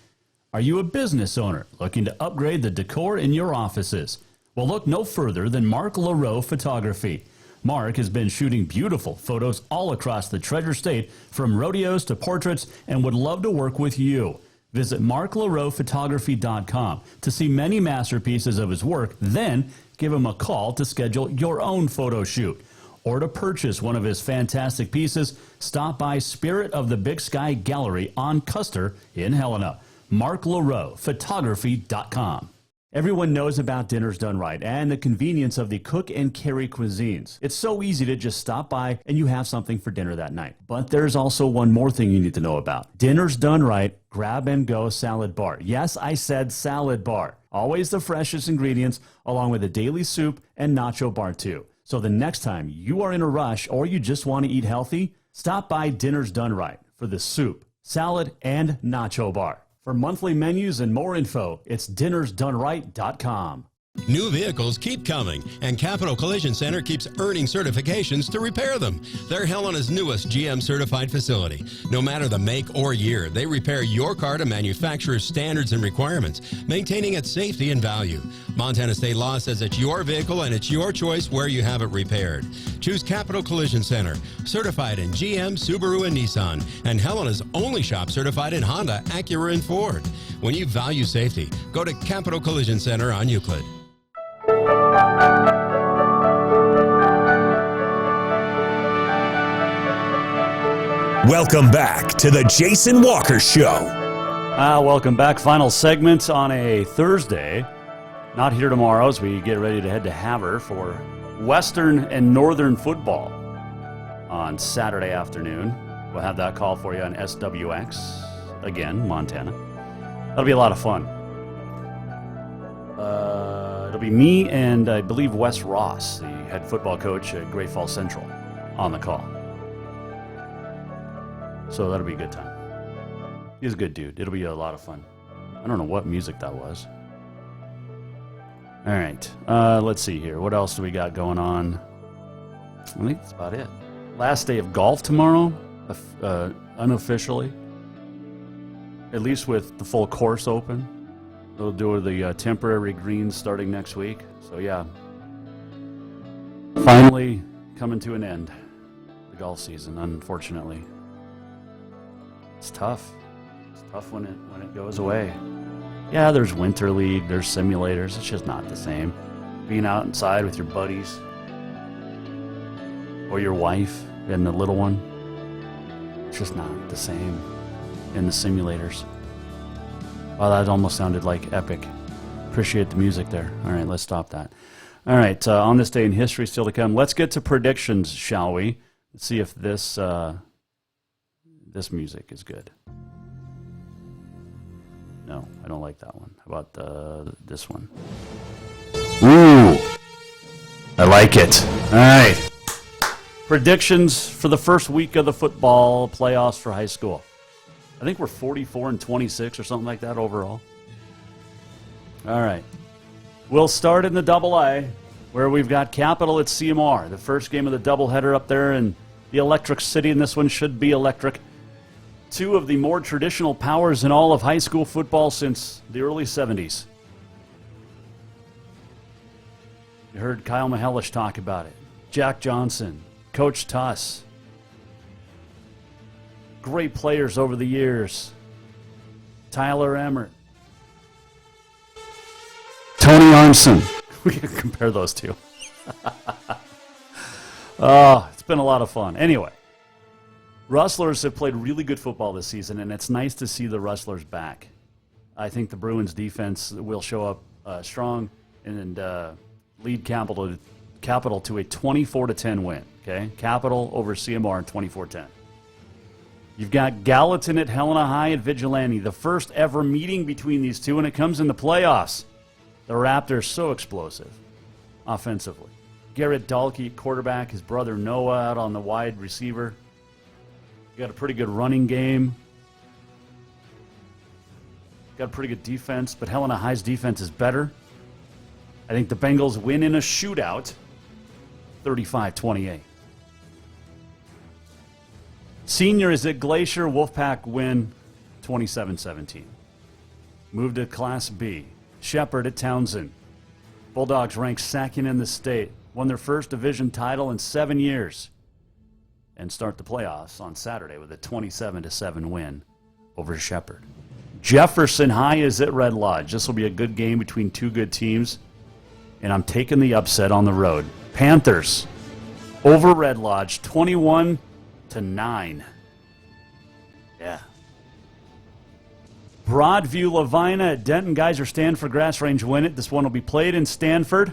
Are you a business owner looking to upgrade the decor in your offices? Well, look no further than Mark Laro Photography. Mark has been shooting beautiful photos all across the Treasure State, from rodeos to portraits, and would love to work with you. Visit marklarophotography.com to see many masterpieces of his work, then give him a call to schedule your own photo shoot. Or to purchase one of his fantastic pieces, stop by Spirit of the Big Sky Gallery on Custer in Helena. marklarophotography.com. Everyone knows about Dinners Done Right and the convenience of the cook and carry cuisines. It's so easy to just stop by and you have something for dinner that night. But there's also one more thing you need to know about. Dinners Done Right Grab and Go Salad Bar. Yes, I said salad bar. Always the freshest ingredients, along with a daily soup and nacho bar too. So the next time you are in a rush or you just want to eat healthy, stop by Dinners Done Right for the soup, salad, and nacho bar. For monthly menus and more info, it's dinnersdoneright.com. New vehicles keep coming, and Capital Collision Center keeps earning certifications to repair them. They're Helena's newest GM-certified facility. No matter the make or year, they repair your car to manufacturer's standards and requirements, maintaining its safety and value. Montana state law says it's your vehicle and it's your choice where you have it repaired. Choose Capital Collision Center, certified in GM, Subaru, and Nissan, and Helena's only shop certified in Honda, Acura, and Ford. When you value safety, go to Capital Collision Center on Euclid. Welcome back to the Jason Walker Show. Welcome back. Final segment on a Thursday. Not here tomorrow as we get ready to head to Havre for Western and Northern football on Saturday afternoon. We'll have that call for you on SWX, again, Montana. That'll be a lot of fun. It'll be me and I believe Wes Ross, the head football coach at Great Falls Central, on the call. So that'll be a good time. He's a good dude. It'll be a lot of fun. I don't know what music that was. All right. Let's see here. What else do we got going on? I think that's about it. Last day of golf tomorrow, unofficially. At least with the full course open. They'll do the temporary greens starting next week. So, yeah. Finally coming to an end. The golf season, unfortunately. It's tough. It's tough when it goes away. Yeah, there's Winter League, there's simulators. It's just not the same. Being out inside with your buddies. Or your wife and the little one. It's just not the same in the simulators. Wow, that almost sounded like epic. Appreciate the music there. All right, let's stop that. All right, on this day in history still to come, let's get to predictions, shall we? Let's see if this music is good. No, I don't like that one. How about this one? Ooh, I like it. All right. Predictions for the first week of the football playoffs for high school. I think we're 44-26 or something like that overall. All right. We'll start in the AA, where we've got Capital at CMR. The first game of the doubleheader up there in the Electric City, and this one should be electric. Two of the more traditional powers in all of high school football since the early 70s. You heard Kyle Mihelish talk about it. Jack Johnson, Coach Tuss. Great players over the years. Tyler Emmert. Tony Armson. We can compare those two. Oh, it's been a lot of fun. Anyway, Rustlers have played really good football this season, and it's nice to see the Rustlers back. I think the Bruins defense will show up strong and lead Capital to a 24-10 win. Okay, Capital over CMR in 24-10. You've got Gallatin at Helena High at Vigilante, the first ever meeting between these two, and it comes in the playoffs. The Raptors so explosive offensively. Garrett Dahlke at quarterback, his brother Noah out on the wide receiver. You got a pretty good running game. Got a pretty good defense, but Helena High's defense is better. I think the Bengals win in a shootout, 35-28. Senior is at Glacier. Wolfpack win 27-17. Move to Class B. Shepherd at Townsend. Bulldogs ranked second in the state. Won their first division title in 7 years. And start the playoffs on Saturday with a 27-7 win over Shepherd. Jefferson High is at Red Lodge. This will be a good game between two good teams. And I'm taking the upset on the road. Panthers over Red Lodge, 21-9. Yeah. Broadview Lavina at Denton Geyser Stanford Grass Range win it. This one will be played in Stanford.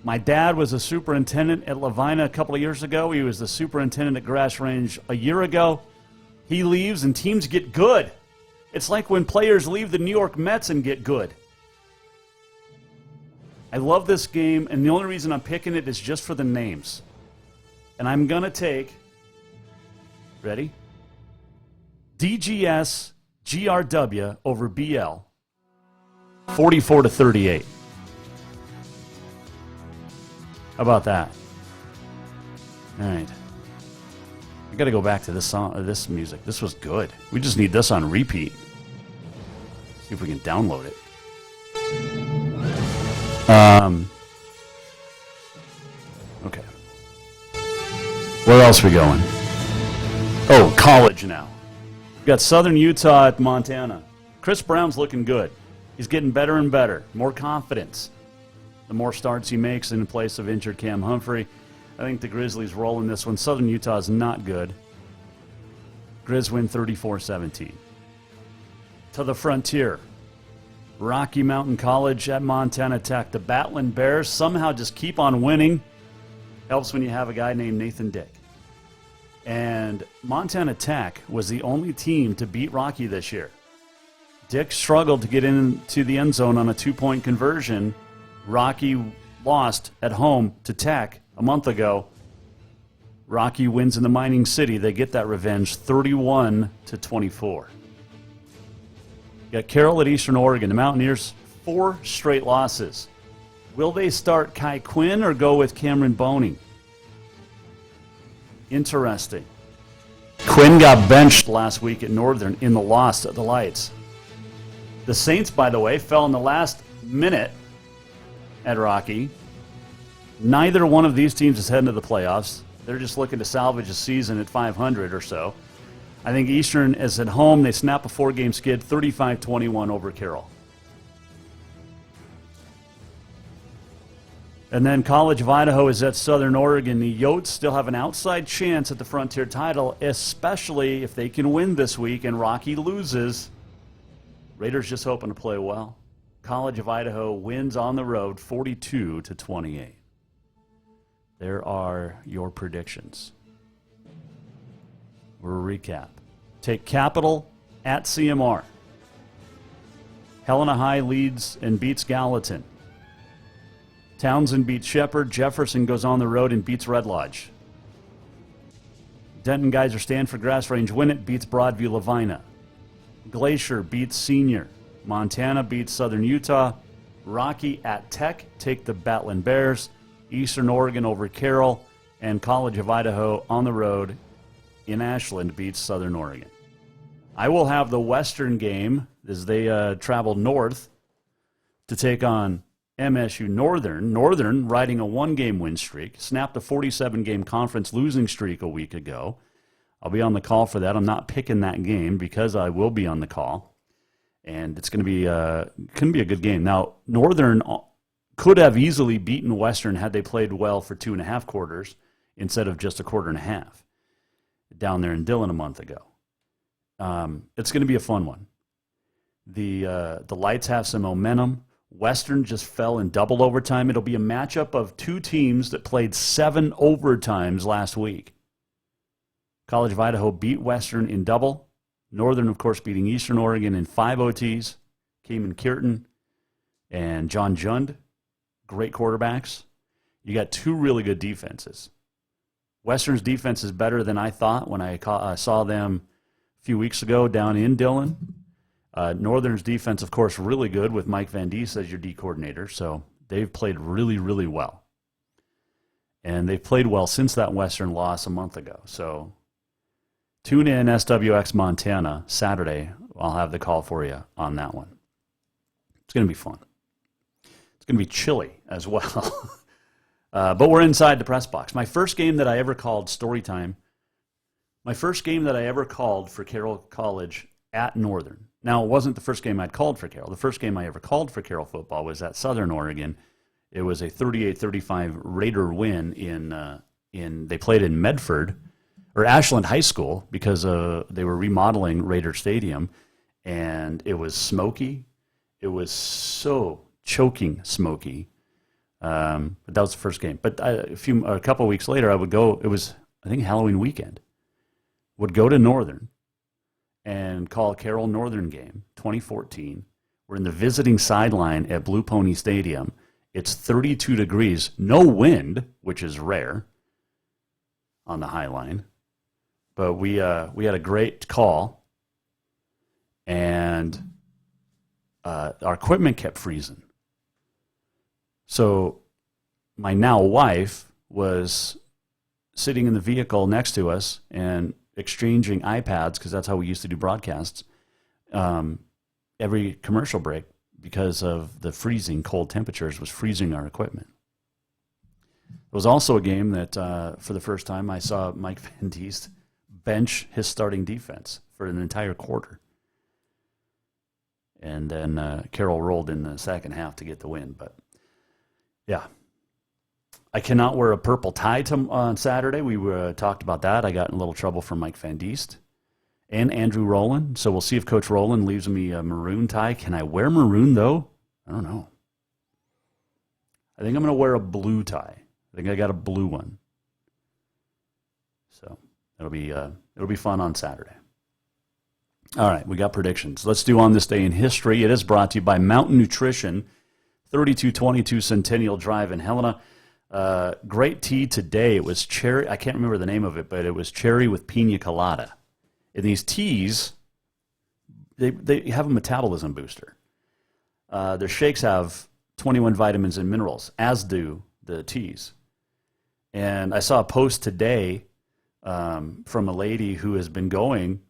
My dad was a superintendent at Lavina a couple of years ago. He was the superintendent at Grass Range a year ago. He leaves and teams get good. It's like when players leave the New York Mets and get good. I love this game, and the only reason I'm picking it is just for the names. And I'm going to take, ready? DGS GRW over BL, 44-38. How about that? All right. I got to go back to this song, this music. This was good. We just need this on repeat. See if we can download it. Okay. Where else are we going? Oh, college now. We've got Southern Utah at Montana. Chris Brown's looking good. He's getting better and better. More confidence. The more starts he makes in place of injured Cam Humphrey. I think the Grizzlies roll in this one. Southern Utah is not good. Grizz win 34-17. To the frontier. Rocky Mountain College at Montana Tech. The Battling Bears somehow just keep on winning. Helps when you have a guy named Nathan Dick. And Montana Tech was the only team to beat Rocky this year. Dick struggled to get into the end zone on a 2-point conversion. Rocky lost at home to Tech a month ago. Rocky wins in the mining city. They get that revenge 31-24. Got Carroll at Eastern Oregon. The Mountaineers, 4 straight losses. Will they start Kai Quinn or go with Cameron Boney? Interesting. Quinn got benched last week at Northern in the loss at the Lights. The Saints, by the way, fell in the last minute at Rocky. Neither one of these teams is heading to the playoffs. They're just looking to salvage a season at 500 or so. I think Eastern is at home. They snap a 4-game skid, 35-21 over Carroll. And then College of Idaho is at Southern Oregon. The Yotes still have an outside chance at the Frontier title, especially if they can win this week and Rocky loses. Raiders just hoping to play well. College of Idaho wins on the road 42-28. There are your predictions. We'll recap. Take Capital at CMR. Helena High leads and beats Gallatin. Townsend beats Shepherd. Jefferson goes on the road and beats Red Lodge. Denton Geyser Stanford Grass Range win it, beats Broadview Lavina. Glacier beats Senior. Montana beats Southern Utah. Rocky at Tech take the Battling Bears. Eastern Oregon over Carroll. And College of Idaho on the road in Ashland beats Southern Oregon. I will have the Western game as they travel north to take on MSU Northern. Northern riding a 1-game win streak. Snapped a 47-game conference losing streak a week ago. I'll be on the call for that. I'm not picking that game because I will be on the call. And it's going to be a good game. Now, Northern could have easily beaten Western had they played well for 2.5 quarters instead of just a quarter and a half down there in Dillon a month ago. It's going to be a fun one. The Lights have some momentum. Western just fell in double overtime. It'll be a matchup of 2 teams that played 7 overtimes last week. College of Idaho beat Western in double. Northern, of course, beating Eastern Oregon in 5 OTs. Kamen Kierton and John Jund, great quarterbacks. You got 2 really good defenses. Western's defense is better than I thought when I saw them a few weeks ago down in Dillon. Northern's defense, of course, really good with Mike Van Dies as your D coordinator. So they've played really, really well. And they've played well since that Western loss a month ago. So tune in SWX Montana Saturday. I'll have the call for you on that one. It's going to be fun. It's going to be chilly as well. But we're inside the press box. My first game that I ever called Storytime, my first game that I ever called for Carroll College at Northern. Now, it wasn't the first game I'd called for Carroll. The first game I ever called for Carroll football was at Southern Oregon. It was a 38-35 Raider win they played in Medford, or Ashland High School, because they were remodeling Raider Stadium. and it was smoky. It was so choking smoky. But that was the first game. But a couple of weeks later, I would go. It was, I think, Halloween weekend. Would go to Northern and call Carroll Northern game, 2014. We're in the visiting sideline at Blue Pony Stadium. It's 32 degrees, no wind, which is rare on the High Line. But we had a great call, and our equipment kept freezing. So my now wife was sitting in the vehicle next to us and exchanging iPads, because that's how we used to do broadcasts, every commercial break, because of the freezing cold temperatures was freezing our equipment. It was also a game that, for the first time, I saw Mike Van Diest bench his starting defense for an entire quarter. And then Carroll rolled in the second half to get the win. But, yeah. I cannot wear a purple tie on Saturday. We talked about that. I got in a little trouble from Mike Van Diest and Andrew Rowland. So we'll see if Coach Rowland leaves me a maroon tie. Can I wear maroon, though? I don't know. I think I'm going to wear a blue tie. I think I got a blue one. So it'll be fun on Saturday. All right, we got predictions. Let's do On This Day in History. It is brought to you by Mountain Nutrition, 3222 Centennial Drive in Helena. Great tea today. It was cherry. I can't remember the name of it, but it was cherry with pina colada. And these teas, they have a metabolism booster. Their shakes have 21 vitamins and minerals, as do the teas. And I saw a post today from a lady who has been going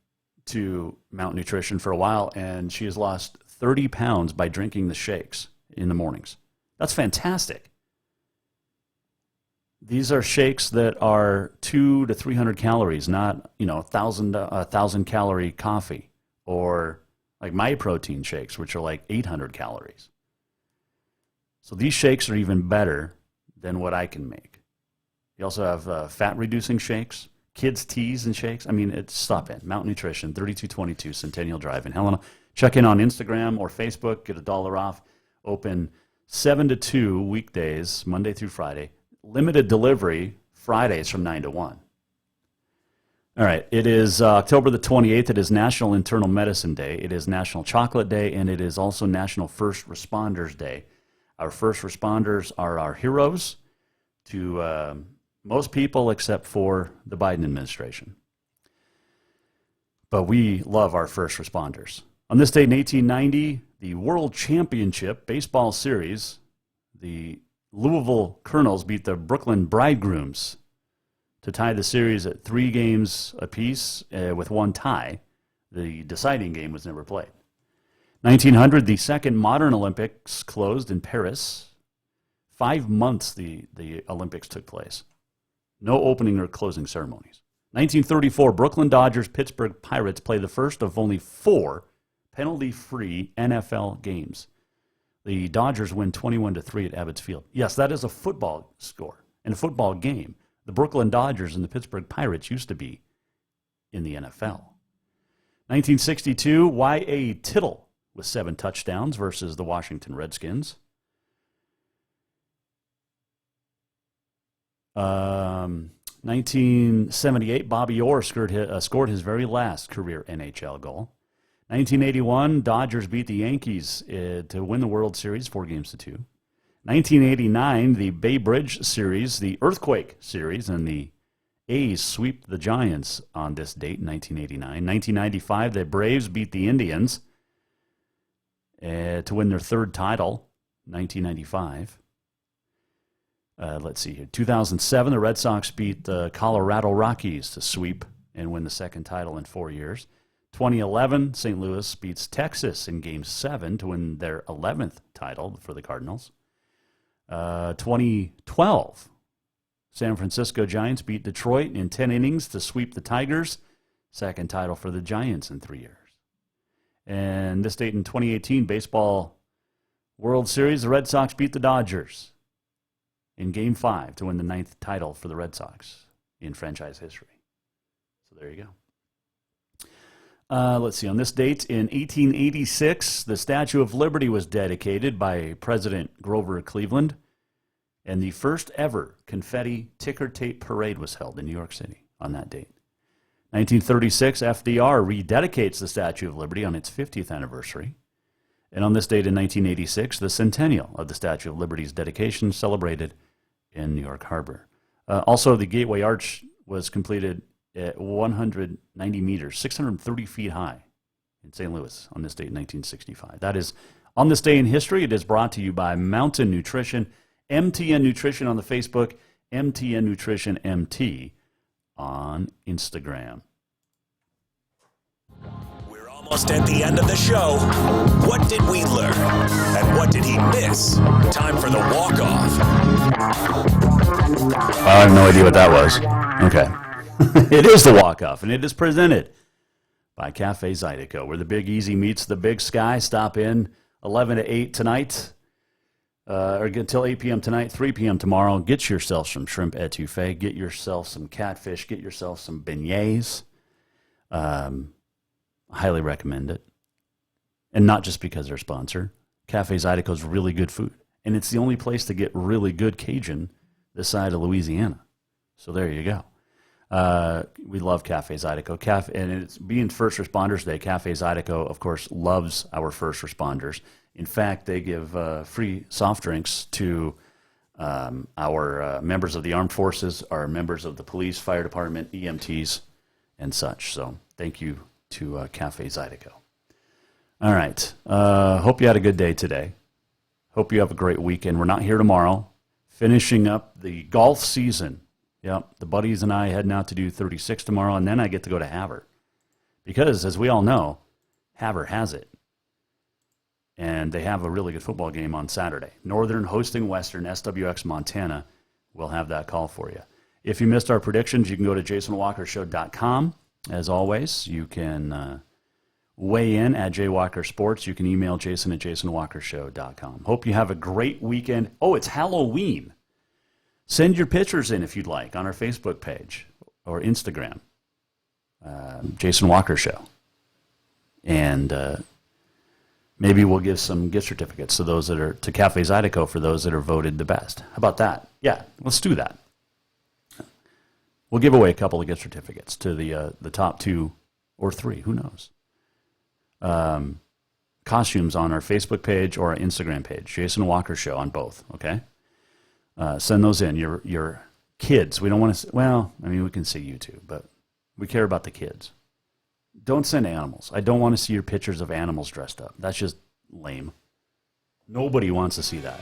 to Mountain Nutrition for a while, and she has lost 30 pounds by drinking the shakes in the mornings. That's fantastic. These are shakes that are 200 to 300 calories, not 1,000 calorie coffee, or like my protein shakes, which are like 800 calories. So these shakes are even better than what I can make. You also have fat reducing shakes, kids teas and shakes. I mean, stop it. Mountain Nutrition, 3222 Centennial Drive in Helena. Check in on Instagram or Facebook. Get $1 off. Open 7 to 2 weekdays, Monday through Friday. Limited delivery Fridays from 9 to 1. All right. It is October the 28th. It is National Internal Medicine Day. It is National Chocolate Day, and it is also National First Responders Day. Our first responders are our heroes to most people except for the Biden administration. But we love our first responders. On this date in 1890, the World Championship Baseball Series, the Louisville Colonels beat the Brooklyn Bridegrooms to tie the series at 3 games apiece with one tie. The deciding game was never played. 1900, the second modern Olympics closed in Paris. 5 months the Olympics took place. No opening or closing ceremonies. 1934, Brooklyn Dodgers, Pittsburgh Pirates play the first of only 4 penalty-free NFL games. The Dodgers win 21-3 at Ebbets Field. Yes, that is a football score and a football game. The Brooklyn Dodgers and the Pittsburgh Pirates used to be in the NFL. 1962, Y.A. Tittle with 7 touchdowns versus the Washington Redskins. 1978, Bobby Orr scored his very last career NHL goal. 1981, Dodgers beat the Yankees to win the World Series 4-2. 1989, the Bay Bridge Series, the Earthquake Series, and the A's sweep the Giants on this date, 1989. 1995, the Braves beat the Indians to win their 3rd title, 1995. Let's see here. 2007, the Red Sox beat the Colorado Rockies to sweep and win the 2nd title in 4 years. 2011, St. Louis beats Texas in Game 7 to win their 11th title for the Cardinals. 2012, San Francisco Giants beat Detroit in 10 innings to sweep the Tigers. 2nd title for the Giants in 3 years. And this date in 2018, Baseball World Series, the Red Sox beat the Dodgers in Game 5 to win the 9th title for the Red Sox in franchise history. So there you go. Let's see. On this date in 1886, the Statue of Liberty was dedicated by President Grover Cleveland, and the first ever confetti ticker tape parade was held in New York City on that date. 1936, FDR rededicates the Statue of Liberty on its 50th anniversary. And on this date in 1986, the centennial of the Statue of Liberty's dedication celebrated in New York Harbor. Also, the Gateway Arch was completed at 190 meters, 630 feet high in St. Louis on this date in 1965. That is on this day in history. It is brought to you by Mountain Nutrition, MTN Nutrition on the Facebook, MTN Nutrition MT on Instagram. We're almost at the end of the show. What did we learn? And what did he miss? Time for the walk-off. I have no idea what that was. Okay. It is the walk-off, and it is presented by Cafe Zydeco, where the Big Easy meets the Big Sky. Stop in 11 to 8 tonight, or until 8 p.m. tonight, 3 p.m. tomorrow. Get yourself some shrimp etouffee. Get yourself some catfish. Get yourself some beignets. I highly recommend it. And not just because they're a sponsor. Cafe Zydeco is really good food. And it's the only place to get really good Cajun this side of Louisiana. So there you go. We love Cafe Zydeco. And it's being First Responders Day, Cafe Zydeco, of course, loves our first responders. In fact, they give free soft drinks to our members of the armed forces, our members of the police, fire department, EMTs, and such. So thank you to Cafe Zydeco. All right. Hope you had a good day today. Hope you have a great weekend. We're not here tomorrow. Finishing up the golf season. Yep, the buddies and I heading out to do 36 tomorrow, and then I get to go to Havre. Because, as we all know, Havre has it. And they have a really good football game on Saturday. Northern hosting Western, SWX Montana. We'll have that call for you. If you missed our predictions, you can go to jasonwalkershow.com. As always, you can weigh in at jwalkersports. You can email jason at jasonwalkershow.com. Hope you have a great weekend. Oh, it's Halloween. Send your pictures in if you'd like on our Facebook page or Instagram, Jason Walker Show. And maybe we'll give some gift certificates to those that are to Cafe Zydeco for those that are voted the best. How about that? Yeah, let's do that. We'll give away a couple of gift certificates to the top 2 or 3. Who knows? Costumes on our Facebook page or our Instagram page, Jason Walker Show on both. Okay. Send those in. Your kids. We don't want to. Well, I mean, we can see you too, but we care about the kids. Don't send animals. I don't want to see your pictures of animals dressed up. That's just lame. Nobody wants to see that.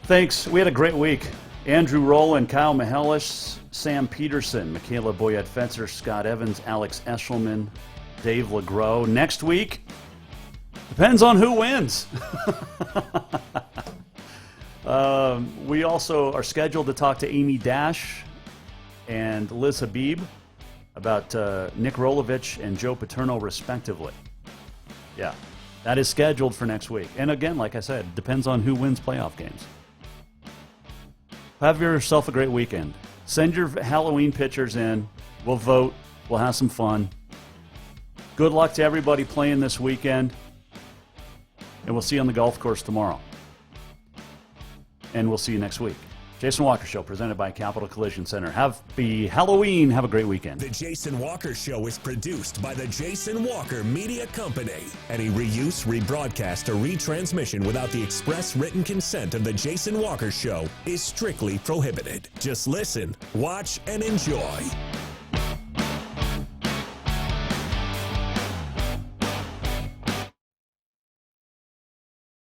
Thanks. We had a great week. Andrew Rowland, Kyle Mihelish, Sam Peterson, Michaela Boyette-Fetzer, Scott Evans, Alex Eshelman, Dave LeGros. Next week, depends on who wins. We also are scheduled to talk to Amy Dash and Liz Habib about Nick Rolovich and Joe Paterno, respectively. Yeah, that is scheduled for next week. And again, like I said, depends on who wins playoff games. Have yourself a great weekend. Send your Halloween pictures in. We'll vote. We'll have some fun. Good luck to everybody playing this weekend. And we'll see you on the golf course tomorrow. And we'll see you next week. Jason Walker Show, presented by Capital Collision Center. Happy Halloween. Have a great weekend. The Jason Walker Show is produced by the Jason Walker Media Company. Any reuse, rebroadcast, or retransmission without the express written consent of the Jason Walker Show is strictly prohibited. Just listen, watch, and enjoy.